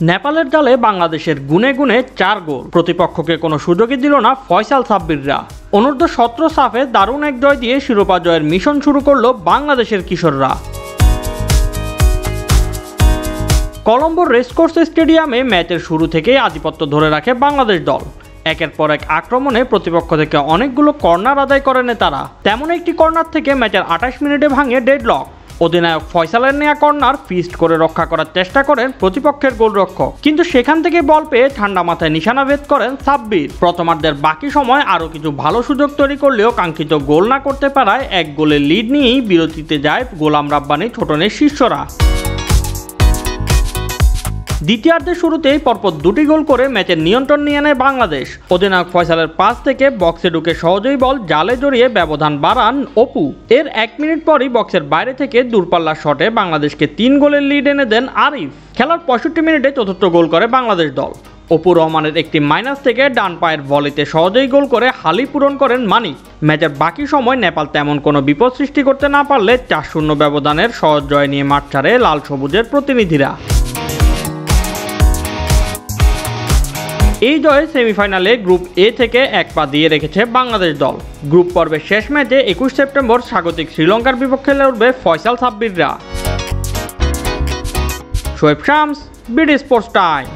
নেপালের জালে বাংলাদেশের গুনে গুনে 4 গোল। প্রতিপক্ষকে কোনো সুযোগই দিল না ফয়সাল সাব্বিররা। অনূর্ধ্ব-17 সাফে দারুণ এক জয় দিয়ে শিরোপা জয়ের মিশন শুরু করলো বাংলাদেশের কিশোররা। কলম্বোর রেসকোর্স স্টেডিয়ামে ম্যাচের শুরু থেকেই আধিপত্য ধরে রাখে বাংলাদেশ দল। একের পর এক আক্রমণে প্রতিপক্ষ থেকে অনেকগুলো কর্নার আদায় করে নেয় তারা। তেমন একটি কর্নার থেকে ম্যাচের 28 মিনিটে ভাঙে ডেডলক। অধিনায়ক ফয়সালের নেয়া কর্নার ফিস্ট করে রক্ষা করার চেষ্টা করেন প্রতিপক্ষের গোলরক্ষক, কিন্তু সেখান থেকে বল পেয়ে ঠান্ডা মাথায় নিশানা ভেদ করেন সাব্বির। প্রথমার্ধের বাকি সময় আরও কিছু ভালো সুযোগ তৈরি করলেও কাঙ্ক্ষিত গোল না করতে পারায় 1 গোলের লিড নিয়েই বিরতিতে যায় গোলাম রাব্বানি ছোটনের শিষ্যরা। দ্বিতীয়ার্ধের শুরুতেই পরপর 2টি গোল করে ম্যাচের নিয়ন্ত্রণ নিয়ে নেয় বাংলাদেশ। অধিনায়ক ফয়সালের পাস থেকে বক্সে ঢুকে সহজেই বল জালে জড়িয়ে ব্যবধান বাড়ান অপু। এর 1 মিনিট পরই বক্সের বাইরে থেকে দূরপাল্লার শটে বাংলাদেশকে 3 গোলের লিড এনে দেন আরিফ। খেলার 65 মিনিটে চতুর্থ গোল করে বাংলাদেশ দল। অপু রহমানের একটি মাইনাস থেকে ডান পায়ের ভলিতে সহজেই গোল করে হালি পূরণ করেন মানিক। ম্যাচের বাকি সময় নেপাল তেমন কোনো বিপদ সৃষ্টি করতে না পারলে 4-0 ব্যবধানের সহজ জয় নিয়ে মাঠ ছাড়ে লাল সবুজের প্রতিনিধিরা। এই জয়ে সেমিফাইনালে গ্রুপ এ থেকে 1 পা দিয়ে রেখেছে বাংলাদেশ দল। গ্রুপ পর্বের শেষ ম্যাচে 21 সেপ্টেম্বর স্বাগতিক শ্রীলঙ্কার বিপক্ষে লড়বে ফয়সাল সাব্বিররা। Shoaib Shams, BD sports time.